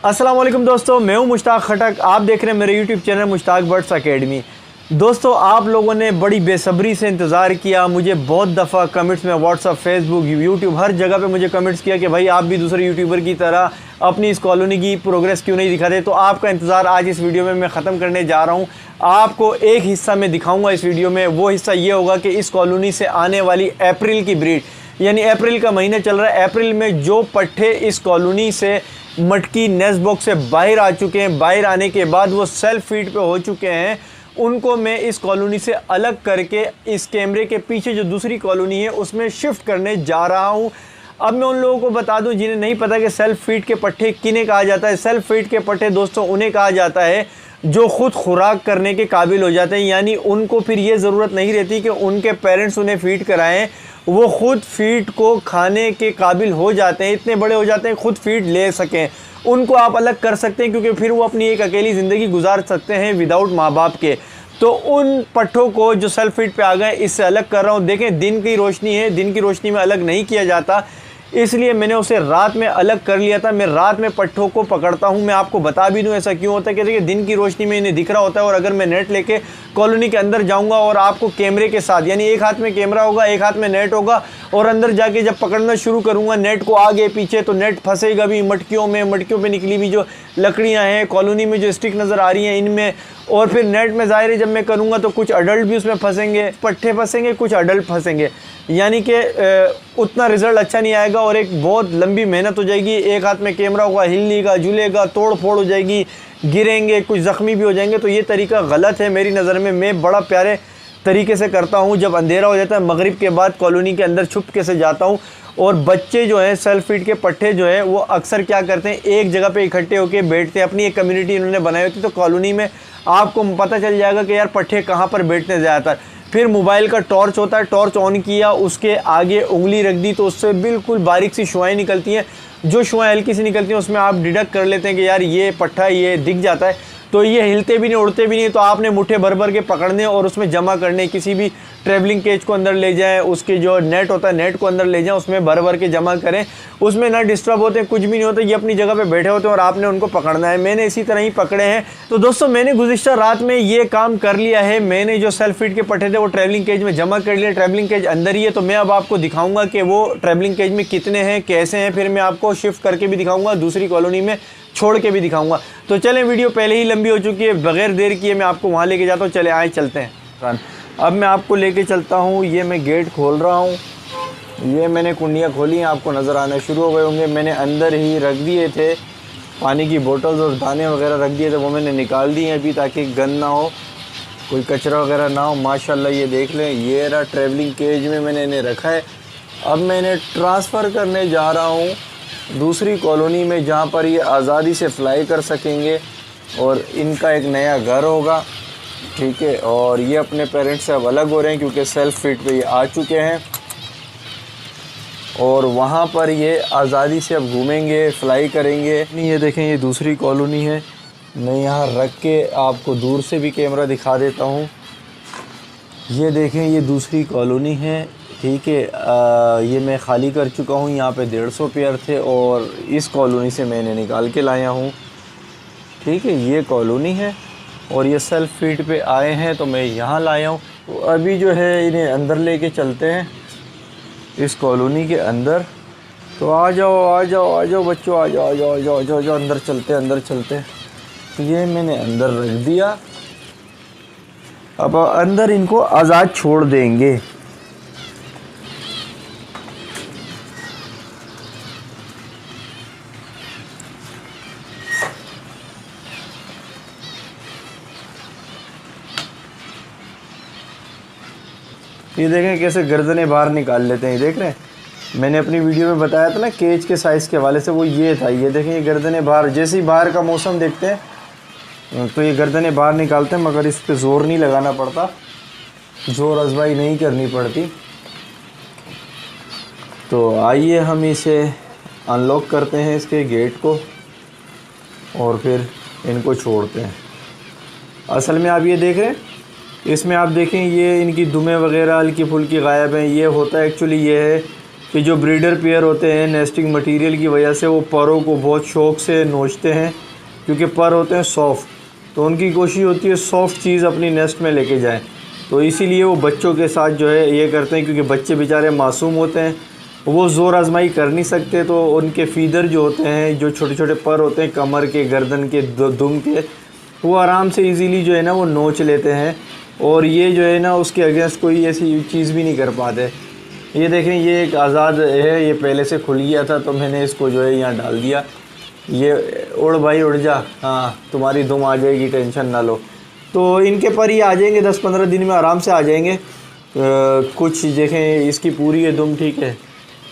अस्सलाम वालेकुम दोस्तों, मैं हूं मुश्ताक खटक। आप देख रहे हैं मेरे YouTube channel Mushtaq birds academy. दोस्तों, आप लोगों ने बड़ी बेसब्री से इंतज़ार किया। मुझे बहुत दफ़ा कमेंट्स में व्हाट्सअप, फेसबुक, यूट्यूब हर जगह पे मुझे कमेंट्स किया कि भाई आप भी दूसरे यूट्यूबर की तरह अपनी इस कॉलोनी की प्रोग्रेस क्यों नहीं दिखाते। तो आपका इंतज़ार आज इस वीडियो में मैं ख़त्म करने जा रहा हूँ। आपको एक हिस्सा मैं दिखाऊँगा इस वीडियो में। वो हिस्सा ये होगा कि इस कॉलोनी से आने वाली अप्रैल की ब्रीड, यानी अप्रैल का महीना चल रहा है, अप्रैल में जो पट्ठे इस कॉलोनी से मटकी नेस्ट बॉक्स से बाहर आ चुके हैं, बाहर आने के बाद वो सेल्फ फीड पे हो चुके हैं, उनको मैं इस कॉलोनी से अलग करके इस कैमरे के पीछे जो दूसरी कॉलोनी है उसमें शिफ्ट करने जा रहा हूं। अब मैं उन लोगों को बता दूं जिन्हें नहीं पता कि सेल्फ फीड के पट्ठे किन्हें कहा जाता है। सेल्फ फीड के पट्ठे दोस्तों उन्हें कहा जाता है जो खुद खुराक करने के काबिल हो जाते हैं, यानी उनको फिर ये ज़रूरत नहीं रहती कि उनके पेरेंट्स उन्हें फ़ीड कराएं। वो खुद फीड को खाने के काबिल हो जाते हैं, इतने बड़े हो जाते हैं खुद फीड ले सकें। उनको आप अलग कर सकते हैं क्योंकि फिर वो अपनी एक अकेली ज़िंदगी गुजार सकते हैं विदाउट माँ बाप के। तो उन पट्ठों को जो सेल्फ फीड पे आ गए इससे अलग कर रहा हूँ। देखें, दिन की रोशनी है, दिन की रोशनी में अलग नहीं किया जाता, इसलिए मैंने उसे रात में अलग कर लिया था। मैं रात में पट्ठों को पकड़ता हूं। मैं आपको बता भी दूं ऐसा क्यों होता है कि देखिए दिन की रोशनी में इन्हें दिख रहा होता है, और अगर मैं नेट लेके कॉलोनी के अंदर जाऊंगा और आपको कैमरे के साथ, यानी एक हाथ में कैमरा होगा, एक हाथ में नेट होगा, और अंदर जाके जब पकड़ना शुरू करूंगा नेट को आगे पीछे, तो नेट फंसेगा भी मटकियों में, मटकियों पर निकली हुई जो लकड़ियाँ हैं, कॉलोनी में जो स्टिक नज़र आ रही हैं इनमें, और फिर नेट में ज़ाहिर है जब मैं करूँगा तो कुछ अडल्ट भी उसमें फंसेंगे, पट्ठे फंसेंगे, कुछ अडल्ट फंसेंगे, यानी कि उतना रिज़ल्ट अच्छा नहीं आएगा और एक बहुत लंबी मेहनत हो जाएगी। एक हाथ में कैमरा होगा, हिलेगा, झूलेगा, तोड़ फोड़ हो जाएगी, गिरेंगे, कुछ ज़ख्मी भी हो जाएंगे। तो ये तरीका गलत है मेरी नज़र में। मैं बड़ा प्यारे तरीके से करता हूँ। जब अंधेरा हो जाता है मगरिब के बाद कॉलोनी के अंदर छुपके से जाता हूँ, और बच्चे जो हैं सेल्फ फीड के पट्ठे जो हैं वो अक्सर क्या करते हैं, एक जगह पे इकट्ठे होकर बैठते हैं। अपनी एक कम्युनिटी इन्होंने बनाई होती है, तो कॉलोनी में आपको पता चल जाएगा कि यार पट्ठे कहाँ पर बैठते हैं ज़्यादातर। फिर मोबाइल का टॉर्च होता है, टॉर्च ऑन किया, उसके आगे उंगली रख दी तो उससे बिल्कुल बारीक सी शुआएँ निकलती हैं। जो शुआएँ हल्की सी निकलती हैं उसमें आप डिडक्ट कर लेते हैं कि यार ये पट्ठा ये दिख जाता है, तो ये हिलते भी नहीं, उड़ते भी नहीं। तो आपने मुट्ठे भर भर के पकड़ने और उसमें जमा करने। किसी भी ट्रैवलिंग केज को अंदर ले जाएं, उसके जो नेट होता है नेट को अंदर ले जाएं, उसमें भर भर के जमा करें, उसमें ना डिस्टर्ब होते हैं, कुछ भी नहीं होता, ये अपनी जगह पे बैठे होते हैं और आपने उनको पकड़ना है। मैंने इसी तरह ही पकड़े हैं। तो दोस्तों मैंने गुज़िश्ता रात में ये काम कर लिया है। मैंने जो सेल्फ फीड के पट्ठे थे वो ट्रैवलिंग केज में जमा कर लिए। ट्रैवलिंग केज अंदर ही है, तो मैं अब आपको दिखाऊँगा कि वो ट्रैवलिंग केज में कितने हैं, कैसे हैं। फिर मैं आपको शिफ्ट करके भी दिखाऊँगा, दूसरी कॉलोनी में छोड़ के भी दिखाऊंगा। तो चलें, वीडियो पहले ही लंबी हो चुकी है, बगैर देर किए मैं आपको वहाँ लेके जाता हूँ। चले आए चलते हैं। अब मैं आपको लेके चलता हूँ। ये मैं गेट खोल रहा हूँ, ये मैंने कुंडियाँ खोली हैं, आपको नज़र आने शुरू हो गए होंगे। मैंने अंदर ही रख दिए थे पानी की बोतल्स और दाने वगैरह रख दिए थे, वो मैंने निकाल दिए अभी ताकि गंद ना हो, कोई कचरा वगैरह ना हो। माशाल्लाह ये देख लें, ये रहा ट्रैवलिंग केज में मैंने इन्हें रखा है। अब मैं इन्हें ट्रांसफ़र करने जा रहा हूँ दूसरी कॉलोनी में, जहाँ पर ये आज़ादी से फ्लाई कर सकेंगे और इनका एक नया घर होगा, ठीक है। और ये अपने पेरेंट्स से अब अलग हो रहे हैं क्योंकि सेल्फ फीड पे ये आ चुके हैं, और वहाँ पर ये आज़ादी से अब घूमेंगे, फ्लाई करेंगे। ये देखें, ये दूसरी कॉलोनी है। मैं यहाँ रख के आपको दूर से भी कैमरा दिखा देता हूँ। ये देखें, ये दूसरी कॉलोनी है, ठीक है। ये मैं ख़ाली कर चुका हूँ। यहाँ पे 150 पेयर थे और इस कॉलोनी से मैंने निकाल के लाया हूँ, ठीक है। ये कॉलोनी है और ये सेल्फ फीड पे आए हैं तो मैं यहाँ लाया हूँ। तो अभी जो है इन्हें अंदर लेके चलते हैं इस कॉलोनी के अंदर। तो आ जाओ आ जाओ आ जाओ बच्चों, आ जाओ आ जाओ आ जाओ आ जाओ, जाओ अंदर चलते हैं, अंदर चलते हैं। तो ये मैंने अंदर रख दिया। अब अंदर इनको आज़ाद छोड़ देंगे। ये देखें कैसे गर्दनें बाहर निकाल लेते हैं, देख रहे हैं। मैंने अपनी वीडियो में बताया था ना केज के साइज़ के हवाले से, वो ये था। ये देखें, ये गर्दनें बाहर, जैसे ही बाहर का मौसम देखते हैं तो ये गर्दनें बाहर निकालते हैं, मगर इस पे ज़ोर नहीं लगाना पड़ता, ज़ोर आजमाई नहीं करनी पड़ती। तो आइए हम इसे अनलॉक करते हैं, इसके गेट को, और फिर इनको छोड़ते हैं। असल में आप ये देख रहे हैं, इसमें आप देखें ये इनकी दुमें वगैरह हल्की फुल्की गायब हैं। ये होता है एक्चुअली ये है कि जो ब्रीडर पेयर होते हैं नेस्टिंग मटेरियल की वजह से वो परों को बहुत शौक़ से नोचते हैं, क्योंकि पर होते हैं सॉफ्ट, तो उनकी कोशिश होती है सॉफ्ट चीज़ अपनी नेस्ट में लेके जाएं। तो इसीलिए वो बच्चों के साथ जो है ये करते हैं, क्योंकि बच्चे बेचारे मासूम होते हैं, वो ज़ोर आजमाई कर नहीं सकते, तो उनके फीदर जो होते हैं, जो छोटे छोटे पर होते हैं कमर के, गर्दन के, दुम के, वो आराम से इजीली जो है ना वो नोच लेते हैं, और ये जो है ना उसके अगेंस्ट कोई ऐसी चीज़ भी नहीं कर पाते। ये देखें, ये एक आज़ाद है, ये पहले से खुल गया था तो मैंने इसको जो है यहाँ डाल दिया। ये उड़ भाई उड़ जा, हाँ तुम्हारी दुम आ जाएगी, टेंशन ना लो। तो इनके पर ही आ जाएंगे, 10-15 दिन में आराम से आ जाएंगे। कुछ देखें इसकी पूरी है दुम, ठीक है,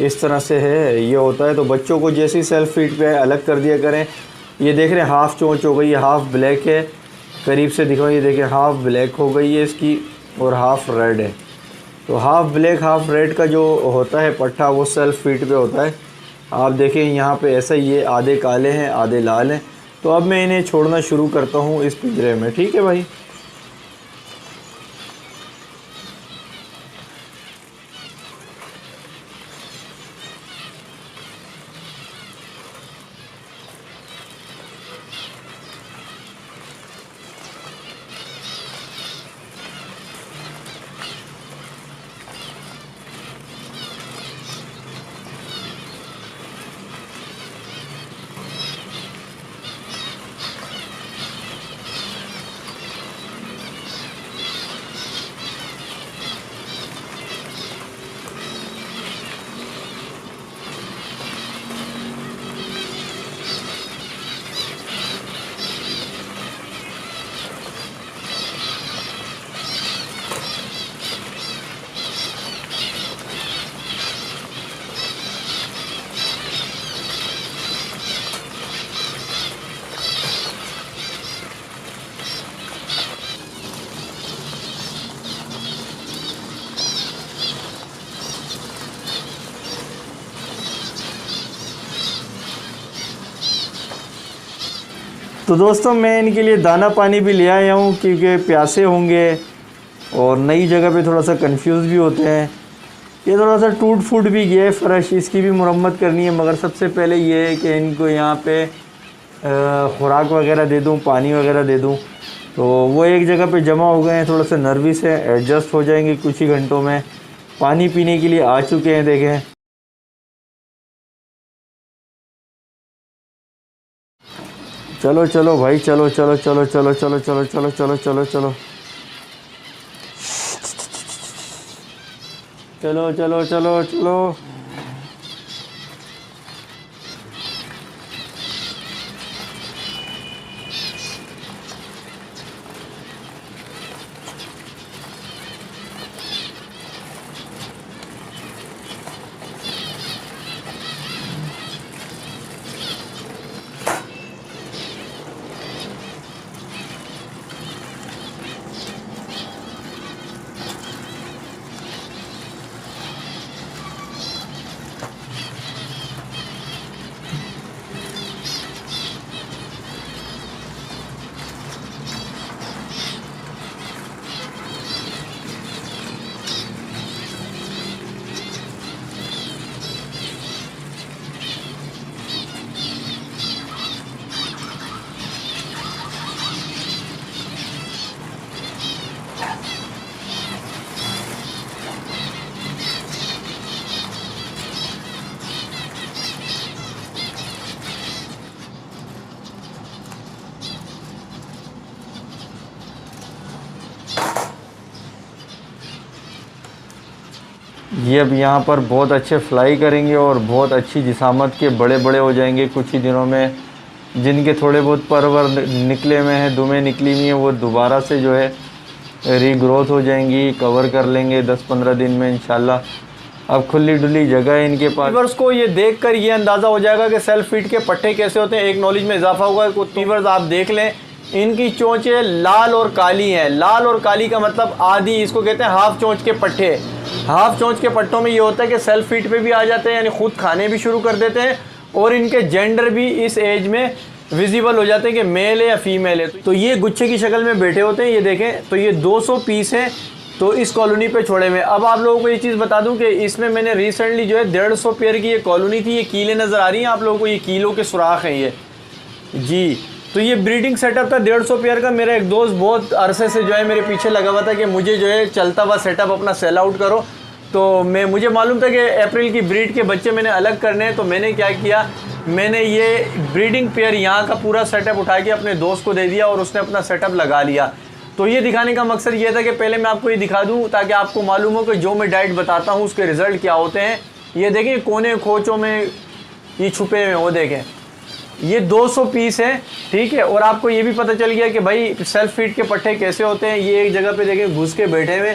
इस तरह से है, ये होता है। तो बच्चों को जैसे ही सेल्फ फीड पे अलग कर दिया करें। ये देख रहे हैं हाफ़ चोंच हो गई है, हाफ़ ब्लैक है, करीब से दिखाओ, ये देखें हाफ़ ब्लैक हो गई है इसकी और हाफ़ रेड है। तो हाफ़ ब्लैक हाफ़ रेड का जो होता है पट्ठा वो सेल्फ फीड पे होता है। आप देखें यहाँ पे ऐसा ही है, आधे काले हैं आधे लाल हैं। तो अब मैं इन्हें छोड़ना शुरू करता हूँ इस पिंजरे में, ठीक है भाई। तो दोस्तों मैं इनके लिए दाना पानी भी ले आया हूँ, क्योंकि प्यासे होंगे और नई जगह पे थोड़ा सा कंफ्यूज भी होते हैं। ये थोड़ा सा टूट फूट भी गया है फ़र्श, इसकी भी मरम्मत करनी है। मगर सबसे पहले ये है कि इनको यहाँ पे खुराक वगैरह दे दूँ, पानी वगैरह दे दूँ। तो वो एक जगह पे जमा हो गए हैं, थोड़ा सा नर्वस है, एडजस्ट हो जाएंगे कुछ ही घंटों में। पानी पीने के लिए आ चुके हैं, देखें। चलो चलो भाई, चलो चलो चलो चलो चलो चलो चलो चलो चलो चलो चलो चलो चलो चलो। ये अब यहाँ पर बहुत अच्छे फ्लाई करेंगे और बहुत अच्छी जिसामत के बड़े बड़े हो जाएंगे कुछ ही दिनों में। जिनके थोड़े बहुत परवर निकले हुए हैं, दुमें निकली हुई हैं, वो दोबारा से जो है रीग्रोथ हो जाएंगी, कवर कर लेंगे 10-15 दिन में इंशाल्लाह। अब खुली डुली जगह है इनके पास। वीवर्स को ये देखकर ये अंदाज़ा हो जाएगा कि सेल्फ फीड के पट्टे कैसे होते हैं, एक नॉलेज में इजाफा होगा। वीवर्स आप देख लें, इनकी चोंचें लाल और काली हैं। लाल और काली का मतलब आधी, इसको कहते हैं हाफ चोंच के पट्टे। हाफ चोंच के पट्टों में ये होता है कि सेल्फ फीड पे भी आ जाते हैं, यानी खुद खाने भी शुरू कर देते हैं, और इनके जेंडर भी इस एज में विजिबल हो जाते हैं कि मेल है या फीमेल है। तो ये गुच्छे की शक्ल में बैठे होते हैं, ये देखें। तो ये 200 पीस हैं, तो इस कॉलोनी पे छोड़े हुए। अब आप लोगों को ये चीज़ बता दूं कि इसमें मैंने रिसेंटली जो है 150 पेयर की ये कॉलोनी थी। ये कीले नज़र आ रही हैं आप लोगों को, ये कीलों के सुराख हैं ये जी। तो ये ब्रीडिंग सेटअप था 150 पेयर का। मेरा एक दोस्त बहुत अरसे से जो है मेरे पीछे लगा हुआ था कि मुझे जो है चलता हुआ सेटअप अपना सेल आउट करो। तो मुझे मालूम था कि अप्रैल की ब्रीड के बच्चे मैंने अलग करने हैं। तो मैंने क्या किया, मैंने ये ब्रीडिंग पेयर यहाँ का पूरा सेटअप उठा के अपने दोस्त को दे दिया और उसने अपना सेटअप लगा लिया। तो ये दिखाने का मकसद ये था कि पहले मैं आपको ये दिखा दूँ ताकि आपको मालूम हो कि जो मैं डाइट बताता हूँ उसके रिज़ल्ट क्या होते हैं। ये देखें कोने खोचों में ये छुपे हुए, वो देखें ये 200 पीस है, ठीक है। और आपको ये भी पता चल गया कि भाई सेल्फ फीड के पट्टे कैसे होते हैं। ये एक जगह पे देखें घुस के बैठे हुए,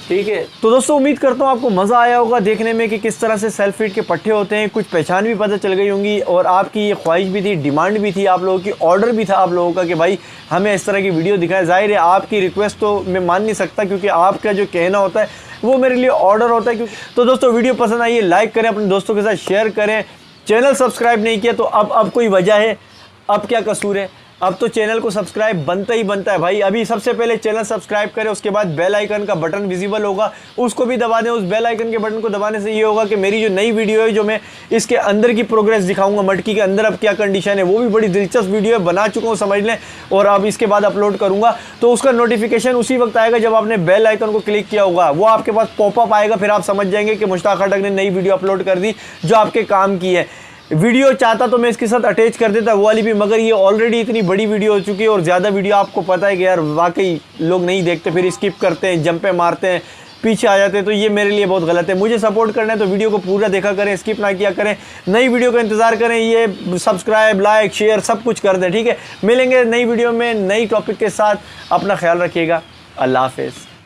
ठीक है। तो दोस्तों उम्मीद करता हूँ आपको मज़ा आया होगा देखने में कि किस तरह से सेल्फ फीड के पट्टे होते हैं। कुछ पहचान भी पता चल गई होंगी और आपकी ये ख्वाहिश भी थी, डिमांड भी थी आप लोगों की, ऑर्डर भी था आप लोगों का कि भाई हमें इस तरह की वीडियो दिखाएं। जाहिर है आपकी रिक्वेस्ट तो मैं मान नहीं सकता क्योंकि आपका जो कहना होता है वो मेरे लिए ऑर्डर होता है। क्योंकि तो दोस्तों वीडियो पसंद आई है लाइक करें, अपने दोस्तों के साथ शेयर करें। चैनल सब्सक्राइब नहीं किया तो अब कोई वजह है, अब क्या कसूर है? अब तो चैनल को सब्सक्राइब बनता ही बनता है भाई। अभी सबसे पहले चैनल सब्सक्राइब करें, उसके बाद बेल आइकन का बटन विजिबल होगा उसको भी दबा दें। उस बेल आइकन के बटन को दबाने से ये होगा कि मेरी जो नई वीडियो है, जो मैं इसके अंदर की प्रोग्रेस दिखाऊंगा, मटकी के अंदर अब क्या कंडीशन है, वो भी बड़ी दिलचस्प वीडियो है, बना चुका हूँ समझ लें, और अब इसके बाद अपलोड करूँगा। तो उसका नोटिफिकेशन उसी वक्त आएगा जब आपने बेल आइकन को क्लिक किया होगा, वो आपके पास पॉपअप आएगा। फिर आप समझ जाएंगे कि मुश्ताक खटक ने नई वीडियो अपलोड कर दी जो आपके काम की है। वीडियो चाहता तो मैं इसके साथ अटैच कर देता वो वाली भी, मगर ये ऑलरेडी इतनी बड़ी वीडियो हो चुकी है और ज़्यादा वीडियो आपको पता है कि यार वाकई लोग नहीं देखते, फिर स्किप करते हैं, जंपे मारते हैं, पीछे आ जाते हैं। तो ये मेरे लिए बहुत गलत है। मुझे सपोर्ट करना है तो वीडियो को पूरा देखा करें, स्किप ना किया करें, नई वीडियो का इंतज़ार करें। ये सब्सक्राइब, लाइक, शेयर सब कुछ कर दें, ठीक है। मिलेंगे नई वीडियो में नई टॉपिक के साथ। अपना ख्याल रखिएगा। अल्लाह हाफ़िज़।